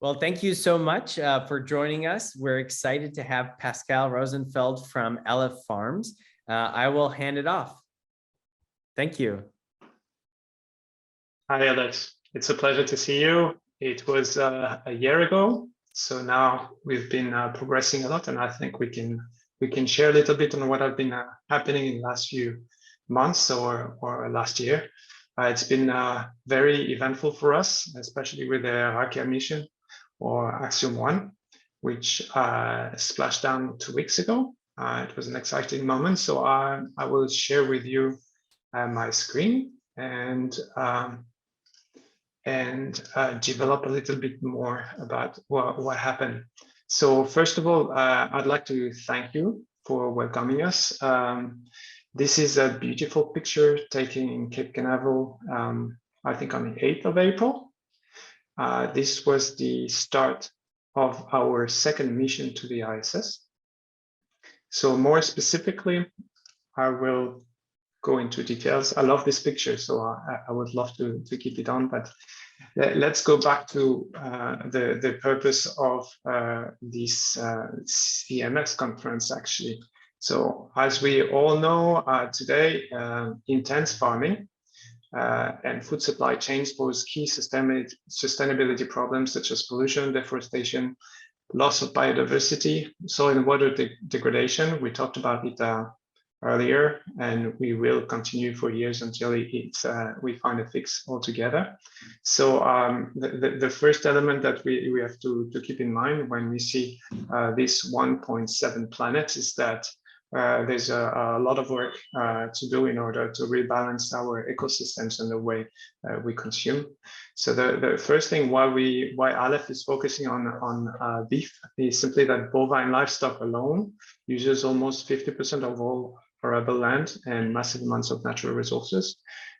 Well, thank you so much for joining us. We're excited to have Pascal Rosenfeld from Aleph Farms. I will hand it off. Thank you. Hi, Alex. It's a pleasure to see you. It was a year ago, so now we've been progressing a lot, and I think we can share a little bit on what have been happening in the last few months or last year. It's been very eventful for us, especially with the Rakia mission or Axiom 1, which splashed down 2 weeks ago. It was an exciting moment, so I will share with you my screen and develop a little bit more about what happened. So first of all, I'd like to thank you for welcoming us. This is a beautiful picture taken in Cape Canaveral, I think on the 8th of April. This was the start of our second mission to the ISS. So more specifically, I will go into details. I love this picture, so I would love to keep it on, but let's go back to the purpose of this CMS conference, actually. So as we all know today, intense farming and food supply chains pose key sustainability problems such as pollution, deforestation, loss of biodiversity, soil and water degradation. We talked about it earlier, and we will continue for years until we find a fix altogether. So the first element that we have to keep in mind when we see this 1.7 planets is that there's a lot of work to do in order to rebalance our ecosystems and the way we consume. So the first thing why Aleph is focusing on beef is simply that bovine livestock alone uses almost 50% of all arable land and massive amounts of natural resources.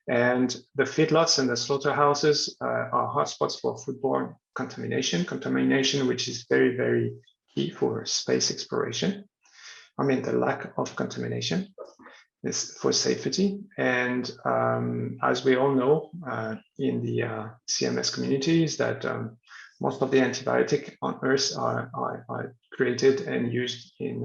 And the feedlots and the slaughterhouses are hotspots for foodborne contamination, which is very, very key for space exploration. I mean, the lack of contamination is for safety. And as we all know, in the CMS communities, that most of the antibiotics on Earth are created and used in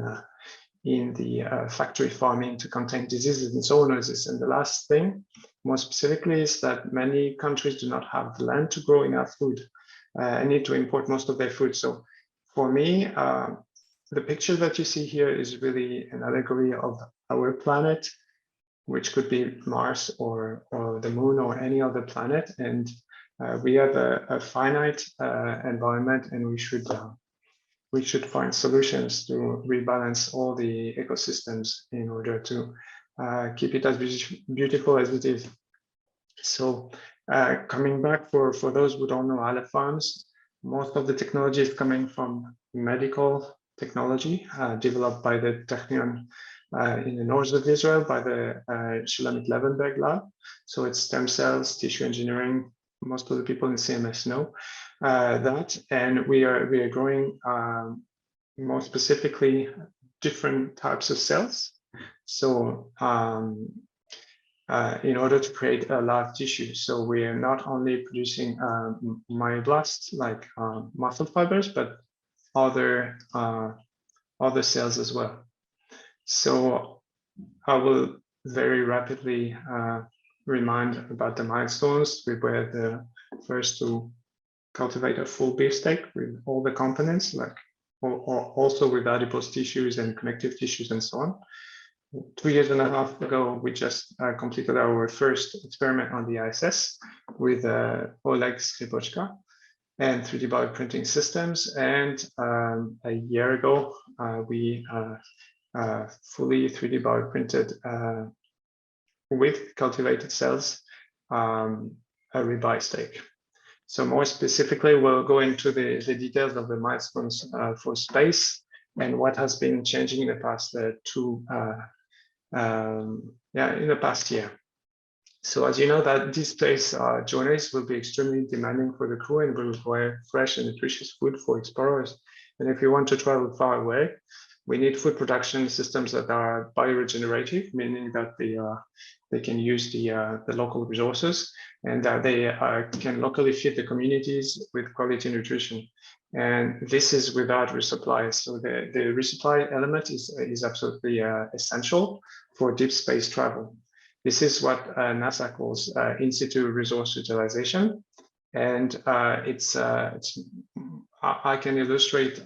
the factory farming to contain diseases and zoonoses. And the last thing, more specifically, is that many countries do not have the land to grow enough food and need to import most of their food. So for me, the picture that you see here is really an allegory of our planet, which could be Mars or the Moon or any other planet. And we have a finite environment, and we should find solutions to rebalance all the ecosystems in order to keep it as beautiful as it is. So coming back for those who don't know Aleph Farms, most of the technology is coming from medical technology developed by the Technion in the north of Israel by the Shulamit Levenberg lab. So it's stem cells, tissue engineering. Most of the people in CMS know that, and we are growing more specifically different types of cells. So in order to create a live tissue, so we are not only producing myoblasts like muscle fibers, but other cells as well. So I will very rapidly remind about the milestones. We were the first to cultivate a full beefsteak with all the components, like also with adipose tissues and connective tissues and so on. 2.5 years ago, we just completed our first experiment on the ISS with Oleg Skripochka and 3D bioprinting systems. And a year ago, we fully 3D bioprinted with cultivated cells a ribeye steak. So more specifically, we'll go into the details of the milestones for space and what has been changing in the past in the past year. So as you know, that these space journeys will be extremely demanding for the crew and will require fresh and nutritious food for explorers. And if you want to travel far away, we need food production systems that are bioregenerative, meaning that they can use the local resources, and that they can locally feed the communities with quality nutrition. And this is without resupply. So the resupply element is absolutely essential for deep space travel. This is what NASA calls in situ resource utilization. And I can illustrate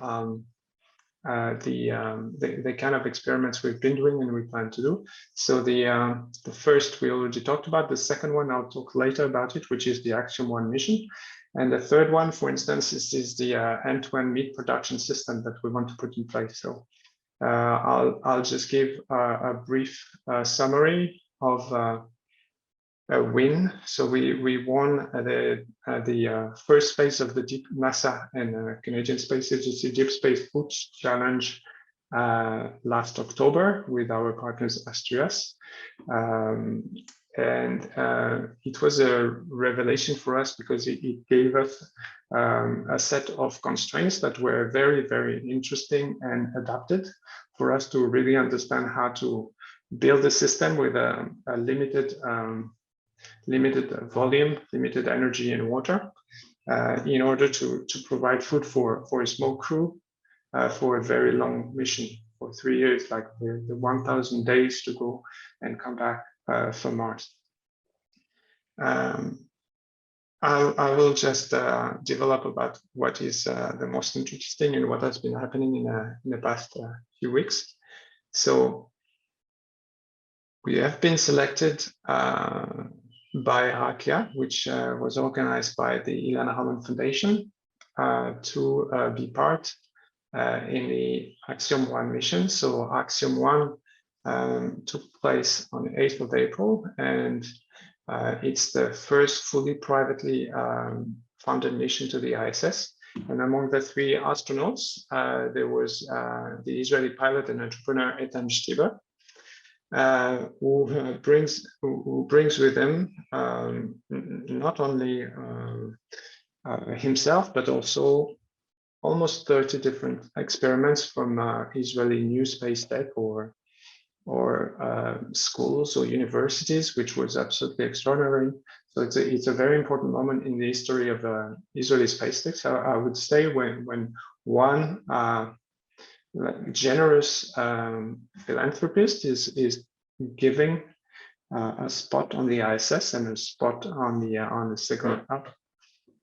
the kind of experiments we've been doing and we plan to do. So the first we already talked about. The second one I'll talk later about it, which is the Axiom 1 mission. And the third one, for instance, is the end-to-end meat production system that we want to put in place. So I'll just give a brief summary of a win. So we won the first phase of the NASA and Canadian Space Agency Deep Space Food Challenge last October with our partners Astro. And it was a revelation for us because it gave us a set of constraints that were very, very interesting and adapted for us to really understand how to build a system with a limited volume, limited energy and water in order to provide food for a small crew for a very long mission for 3 years, like the 1,000 days to go and come back from Mars. I will just develop about what is the most interesting and what has been happening in the past few weeks. So we have been selected by ARCIA, which was organized by the Ilana Harmon Foundation, to be part in the Axiom 1 mission. So Axiom 1 took place on the 8th of April, and it's the first fully privately funded mission to the ISS. And among the 3 astronauts, there was the Israeli pilot and entrepreneur Eitan Shtiber, who brings with him not only himself, but also almost 30 different experiments from Israeli new space tech or schools or universities, which was absolutely extraordinary. So it's a very important moment in the history of Israeli space tech. So I would say when one generous philanthropist is giving a spot on the ISS and a spot on the signal up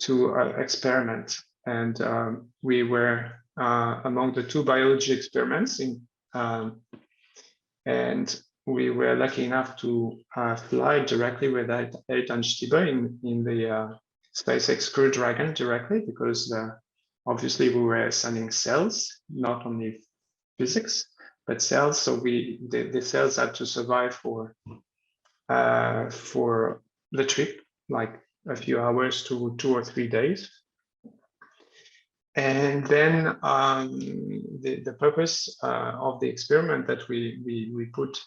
to experiment. And we were among the 2 biology experiments and we were lucky enough to fly directly with Eitan Shtiber in the SpaceX Crew Dragon directly, because obviously we were sending cells, not only physics, but cells. So the cells had to survive for the trip, like a few hours to 2 or 3 days. And then the purpose of the experiment that we put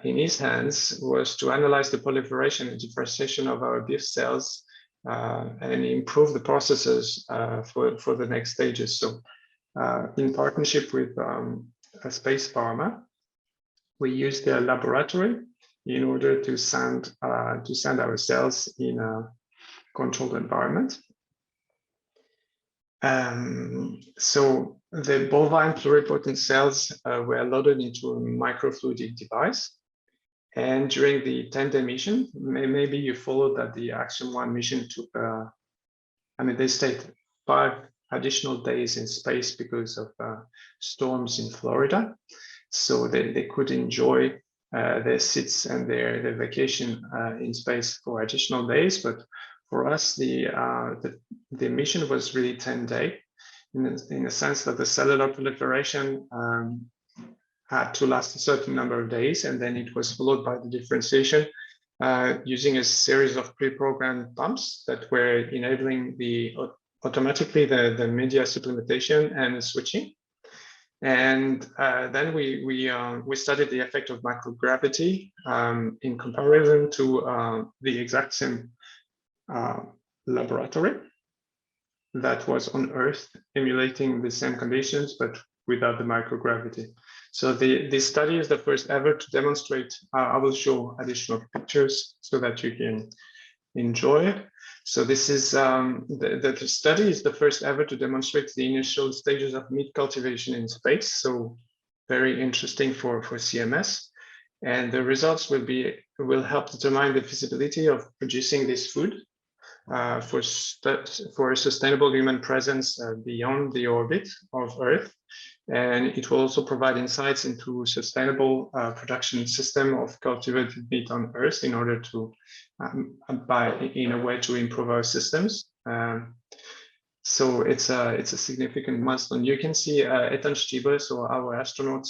in his hands was to analyze the proliferation and differentiation of our beef cells and improve the processes for the next stages. So in partnership with a space pharma, we used their laboratory in order to send our cells in a controlled environment. So the bovine pluripotent cells were loaded into a microfluidic device. And during the 10-day mission, maybe you followed that the Axiom 1 mission took, they stayed 5 additional days in space because of storms in Florida. So they could enjoy their sits and their vacation in space for additional days. But for us, the mission was really 10-day, in a sense that the cellular proliferation had to last a certain number of days, and then it was followed by the differentiation using a series of pre-programmed pumps that were enabling automatically the media supplementation and the switching. And then we studied the effect of microgravity in comparison to the exact same laboratory that was on Earth, emulating the same conditions, but without the microgravity. So this study is the first ever to demonstrate. I will show additional pictures so that you can enjoy it. So this is the study is the first ever to demonstrate the initial stages of meat cultivation in space. So very interesting for CMS. And the results will help determine the feasibility of producing this food for a sustainable human presence beyond the orbit of Earth. And it will also provide insights into sustainable production system of cultivated meat on Earth in order to, in a way, to improve our systems. So it's a significant milestone. You can see Ethan Stieber, so our astronaut,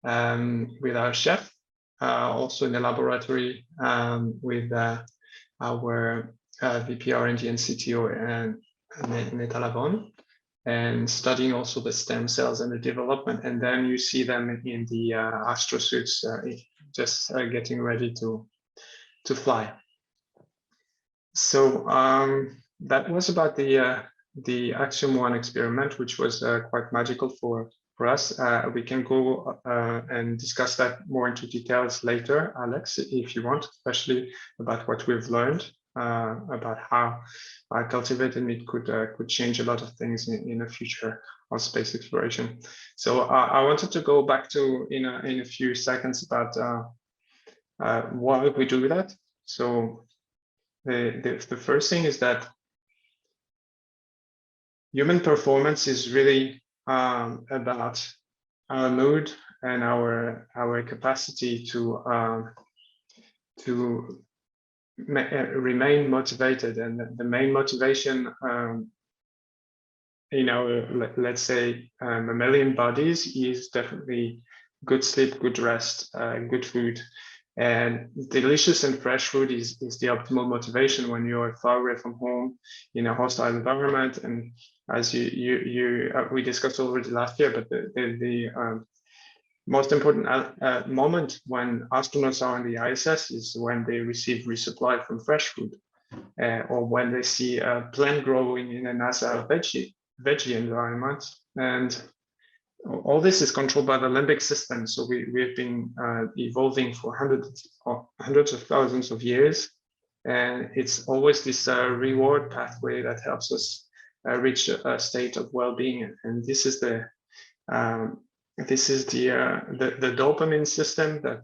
with our chef, also in the laboratory with our VP R&D and CTO and Neta Lavon, and studying also the stem cells and the development. And then you see them in the Astro suits, just getting ready to fly. So that was about the Axiom 1 experiment, which was quite magical for us. We can go and discuss that more into details later, Alex, if you want, especially about what we've learned about how cultivated meat could change a lot of things in the future of space exploration. So I wanted to go back to in a few seconds about why we do that. So the first thing is that human performance is really about our mood and our capacity to remain motivated. And the main motivation in our, let's say, mammalian bodies is definitely good sleep, good rest, good food. And delicious and fresh food is the optimal motivation when you're far away from home in a hostile environment. And as we discussed already last year, but the most important moment when astronauts are on the ISS is when they receive resupply from fresh food, or when they see a plant growing in a NASA veggie environment. And all this is controlled by the limbic system. So we've been evolving for hundreds of thousands of years. And it's always this reward pathway that helps us reach a state of well-being. And this is the dopamine system that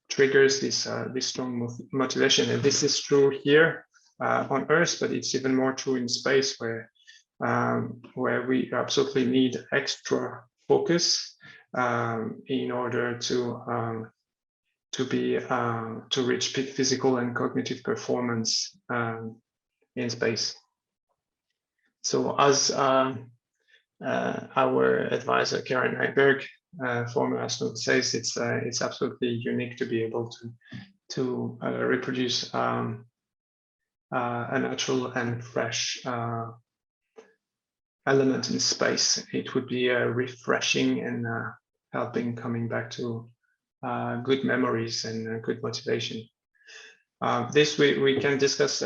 triggers this strong motivation. And this is true here on Earth, but it's even more true in space, where we absolutely need extra focus in order to reach peak physical and cognitive performance in space. So as our advisor Karen Heiberg, former astronaut, says, it's absolutely unique to be able to reproduce a natural and fresh element in space. It would be refreshing and helping coming back to good memories and good motivation. This we can discuss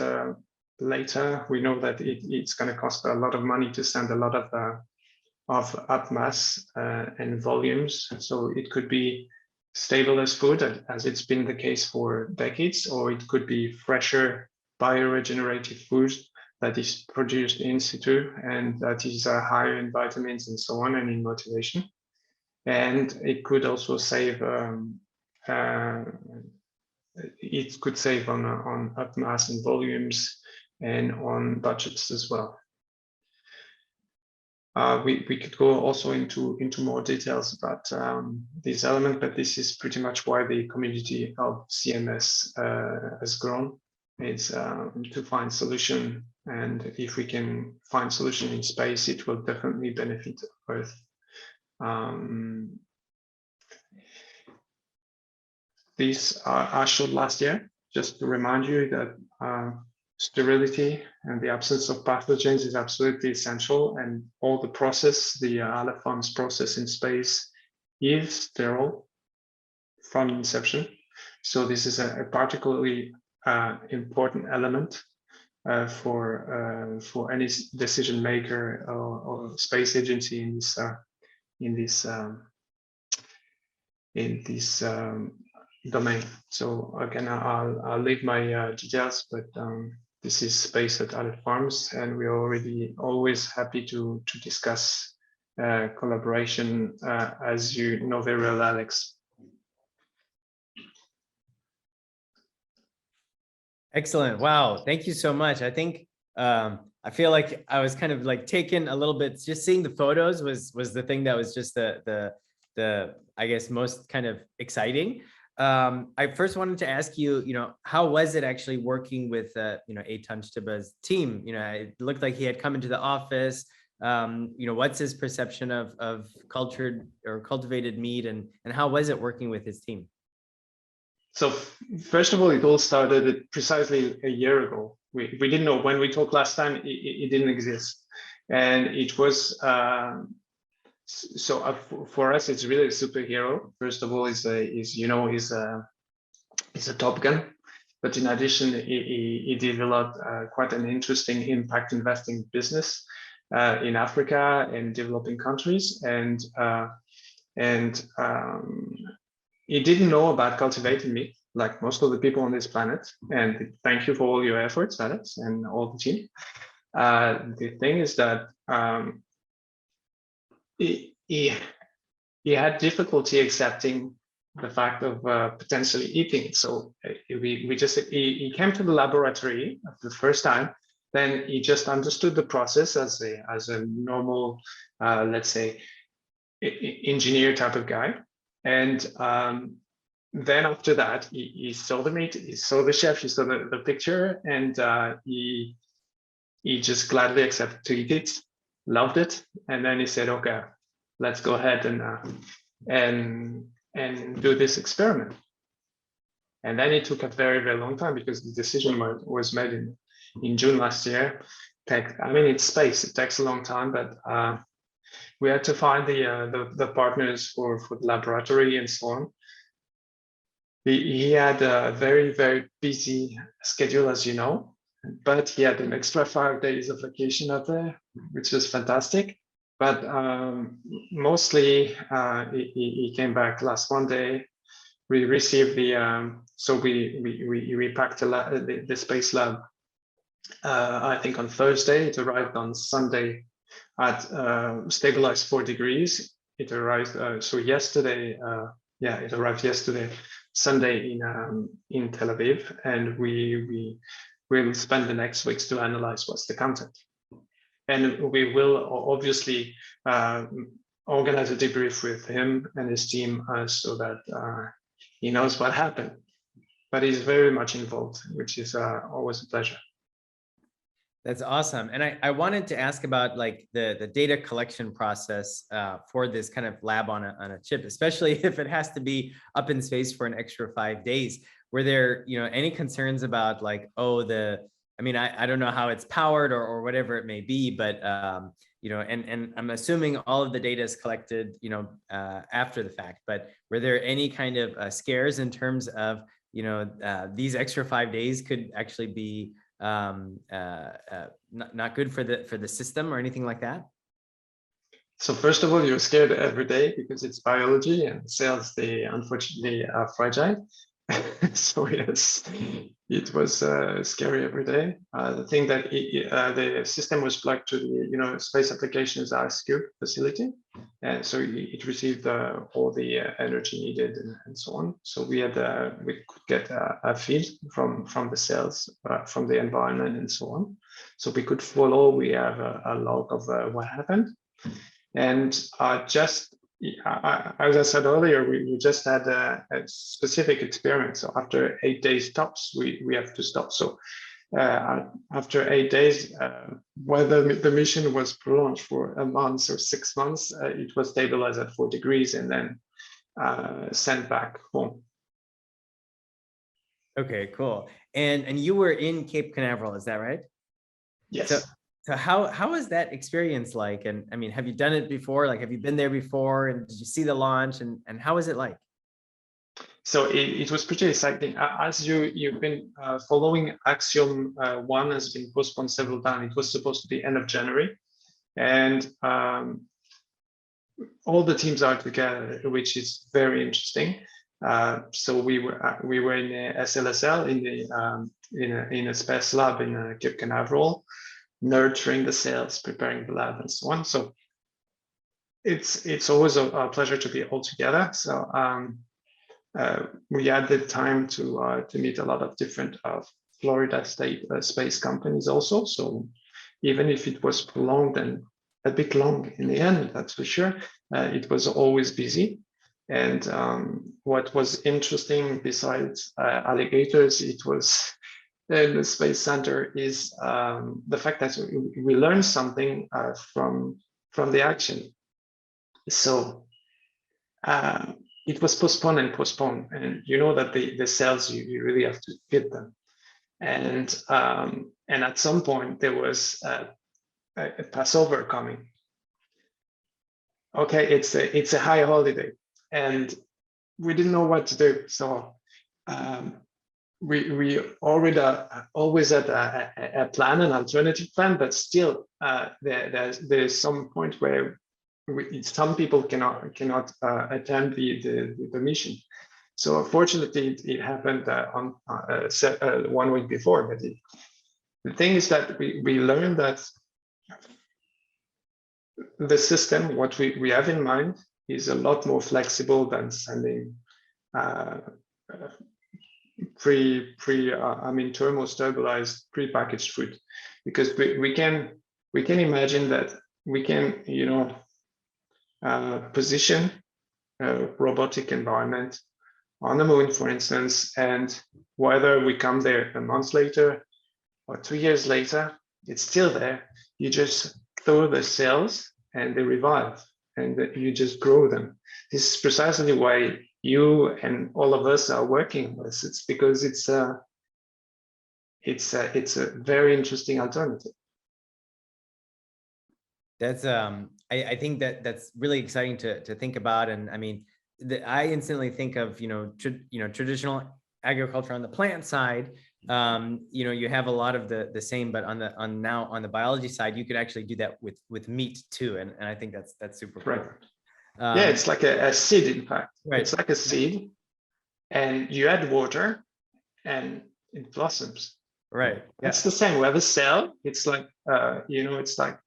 later. We know that it's going to cost a lot of money to send a lot of up mass and volumes. So it could be stable as food, as it's been the case for decades, or it could be fresher bioregenerative food that is produced in situ and that is higher in vitamins and so on, and in motivation. And it could also save on up mass and volumes and on budgets as well. We could go also into more details about this element, but this is pretty much why the community of CMS has grown. It's to find solution, and if we can find solution in space, it will definitely benefit Earth. These I showed last year, just to remind you that sterility and the absence of pathogens is absolutely essential, and all the process, the Aleph Farms process in space, is sterile from inception. So this is a particularly important element for any decision maker or space agency in this in this domain. So again, I'll leave my details, but this is based at Aleph Farms, and we're already always happy to discuss collaboration, as you know very well, Alex. Excellent. Wow. Thank you so much. I think I feel like I was kind of like taken a little bit, just seeing the photos was the thing that was just the I guess most kind of exciting. I first wanted to ask you, how was it actually working with Eitan Shtiba's team? It looked like he had come into the office. What's his perception of cultured or cultivated meat, and how was it working with his team? So first of all, it all started precisely a year ago. We didn't know, when we talked last time, it didn't exist. And it was, for us, it's really a superhero. First of all, he's a Top Gun. But in addition, he developed quite an interesting impact investing business in Africa and developing countries. And he didn't know about cultivating meat, like most of the people on this planet. And thank you for all your efforts, Alex, and all the team. The thing is that he had difficulty accepting the fact of potentially eating it. So he came to the laboratory the first time. Then he just understood the process as a normal, let's say, engineer type of guy. And then after that, he saw the meat, he saw the chef, he saw the picture, and he just gladly accepted to eat it, loved it, and then he said, "Okay, let's go ahead and do this experiment." And then it took a very, very long time, because the decision was made in June last year. It's space; it takes a long time, but we had to find the partners for the laboratory and so on. He had a very, very busy schedule, as you know, but he had an extra 5 days of vacation out there, which was fantastic. But mostly he came back last Monday. We received we packed the space lab. I think on Thursday. It arrived on Sunday at stabilized 4 degrees. It arrived yesterday. It arrived yesterday, Sunday, in Tel Aviv, and we will spend the next weeks to analyze what's the content. And we will obviously organize a debrief with him and his team so that he knows what happened. But he's very much involved, which is always a pleasure. That's awesome. And I wanted to ask about like the data collection process for this kind of lab on a chip, especially if it has to be up in space for an extra 5 days. Were there, any concerns about like, I don't know how it's powered or whatever it may be, but and I'm assuming all of the data is collected, after the fact, but were there any kind of scares in terms of, these extra 5 days could actually be not good for the system or anything like that? So first of all, you're scared every day because it's biology, and cells, they unfortunately are fragile. So yes, it was scary every day. The thing that the system was plugged to the Space Applications ISQ facility, and so it received all the energy needed and so on. So we could get a feed from the cells, from the environment and so on. So we could follow. We have a log of what happened, and as I said earlier, we just had a specific experiment. So after 8 days tops, we have to stop. So after 8 days, whether the mission was prolonged for a month or 6 months, it was stabilized at 4 degrees and then sent back home. Okay, cool. And you were in Cape Canaveral, is that right? Yes. So how was that experience like? And have you done it before? Like, have you been there before? And did you see the launch? And how was it like? So it was pretty exciting. As you've been following, Axiom 1 has been postponed several times. It was supposed to be end of January. And all the teams are together, which is very interesting. So we were in a SLSL in a space lab in Cape Canaveral, nurturing the cells, preparing the lab, and so on. So it's always a pleasure to be all together. So we had the time to meet a lot of different Florida State space companies also. So even if it was prolonged and a bit long in the end, that's for sure, it was always busy. And what was interesting besides alligators, it was in the Space Center is the fact that we learned something from the action. So it was postponed and postponed, and you know that the cells you really have to feed them, and at some point there was a Passover coming. Okay, it's a high holiday, and we didn't know what to do. So we already always had a plan, an alternative plan, but still there's some point where some people cannot attend the mission. So fortunately, it happened on 1 week before. But the thing is that we learned that the system, what we have in mind, is a lot more flexible than sending thermostabilized pre-packaged food, because we can imagine that we can position a robotic environment on the moon, for instance, and whether we come there a month later or 2 years later, it's still there. You just throw the cells and they revive, and you just grow them. This is precisely why you and all of us are working on this. It's because it's a very interesting alternative. That's I think that's really exciting to think about. And I mean, I instantly think of traditional agriculture on the plant side. You have a lot of the same, but on the biology side, you could actually do that with meat too, and I think that's super cool. Right. Yeah, it's like a seed, in fact. Right. It's like a seed, and you add water, and it blossoms. Right. It's the same. We have a cell. It's like it's like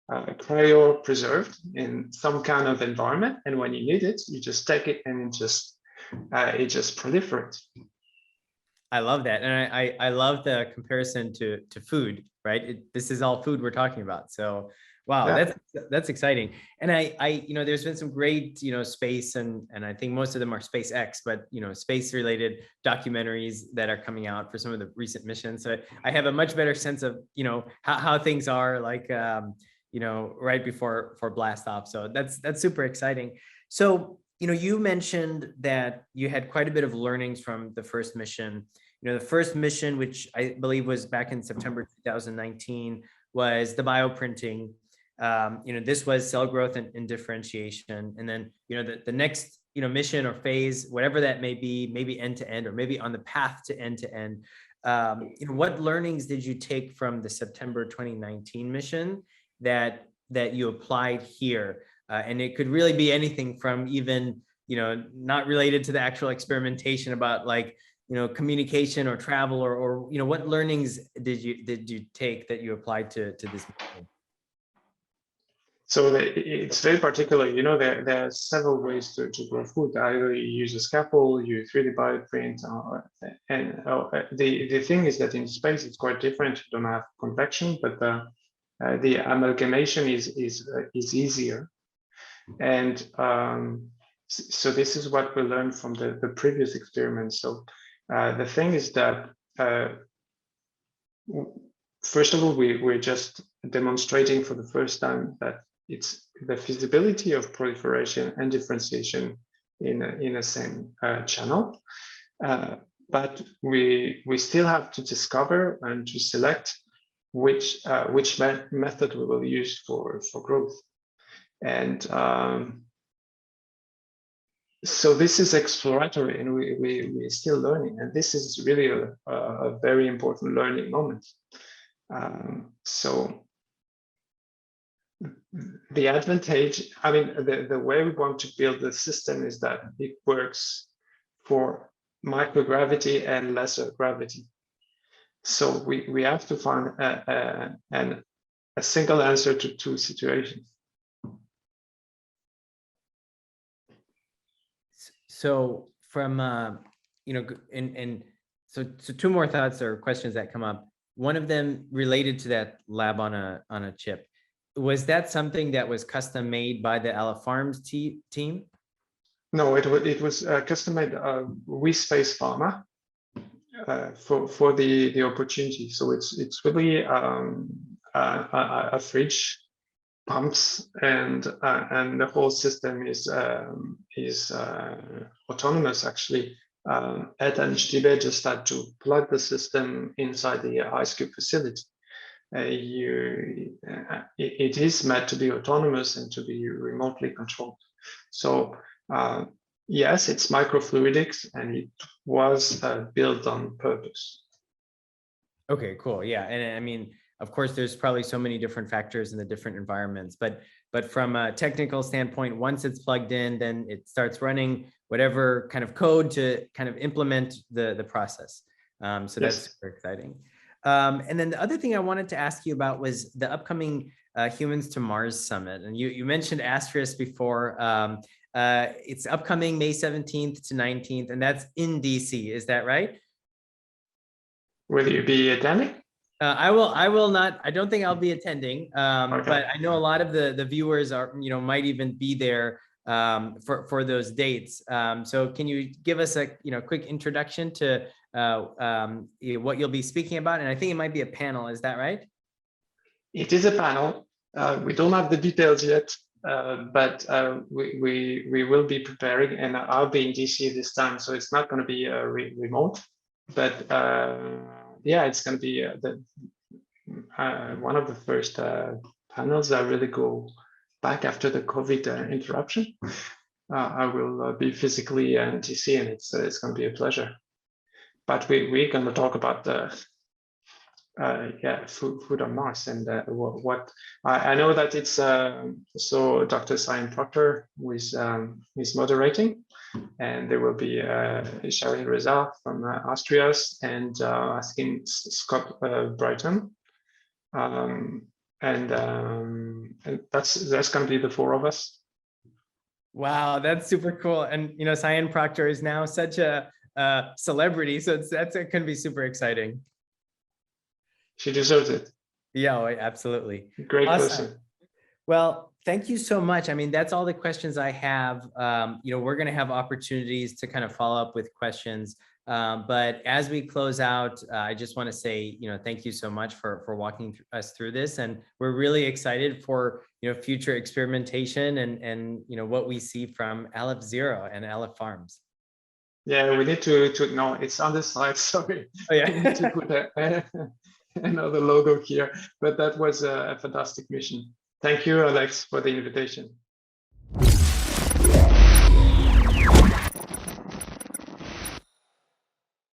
cryo preserved in some kind of environment, and when you need it, you just take it, and it just proliferates. I love that, and I love the comparison to food. Right. This is all food we're talking about. So wow, yeah. That's exciting. And I there's been some great space and I think most of them are SpaceX, but space related documentaries that are coming out for some of the recent missions. So I have a much better sense of how things are like right before blast off. So that's super exciting. So you mentioned that you had quite a bit of learnings from the first mission. The first mission, which I believe was back in September 2019, was the bioprinting. This was cell growth and differentiation. And then, the next, mission or phase, whatever that may be, maybe end to end, or maybe on the path to end to end. What learnings did you take from the September 2019 mission that you applied here? And it could really be anything from even, not related to the actual experimentation about like, communication or travel or what learnings did you take that you applied to this mission? So it's very particular. There are several ways to grow food. Either you use a scaffold, you 3D bioprint, and the thing is that in space it's quite different. You don't have convection, but the amalgamation is easier. And so this is what we learned from the previous experiments. So the thing is that first of all, we're just demonstrating for the first time that it's the feasibility of proliferation and differentiation in a same channel. But we still have to discover and to select which method we will use for growth. And so this is exploratory, and we're still learning. And this is really a very important learning moment. So the advantage, I mean, the way we want to build the system is that it works for microgravity and lesser gravity. So we have to find a single answer to two situations. So from and so two more thoughts or questions that come up. One of them related to that lab on a chip. Was that something that was custom made by the Aleph Farms team? No, it was custom made with Space Pharma for the opportunity. So it's really a fridge, pumps, and the whole system is autonomous actually. Ed and Steve just had to plug the system inside the ice cube facility. It is meant to be autonomous and to be remotely controlled. So yes, it's microfluidics, and it was built on purpose. Okay, cool. Yeah, and I mean, of course, there's probably so many different factors in the different environments, but from a technical standpoint, once it's plugged in, then it starts running whatever kind of code to kind of implement the process. So that's super exciting. And then the other thing I wanted to ask you about was the upcoming Humans to Mars Summit. And you mentioned Astro before. It's upcoming May 17th to 19th, and that's in DC. Is that right? Will you be attending? I will not. I don't think I'll be attending, but I know a lot of the viewers are, might even be there for those dates. So can you give us a quick introduction to what you'll be speaking about? And I think it might be a panel. Is that right? It is a panel. We don't have the details yet, but we will be preparing, and I'll be in DC this time, so it's not going to be remote. But yeah, it's going to be one of the first panels that really go back after the COVID interruption. I will be physically in DC, and it's going to be a pleasure. But we're going to talk about the food on Mars, and what I know that it's so Dr. Simon Proctor is moderating, and there will be Sharon Reza from Austria, and asking Scott Brighton, and that's going to be the four of us. Wow, that's super cool. And Simon Proctor is now such a celebrity, so that's going to be super exciting. She deserves it. Yeah, absolutely. Great person. Well, thank you so much. I mean, that's all the questions I have. We're going to have opportunities to kind of follow up with questions. But as we close out, I just want to say, thank you so much for walking us through this. And we're really excited for, future experimentation and what we see from Aleph Zero and Aleph Farms. Yeah, we need to no, it's on the slide. Sorry. Oh, yeah. We need to put another logo here, but that was a fantastic mission. Thank you, Alex, for the invitation.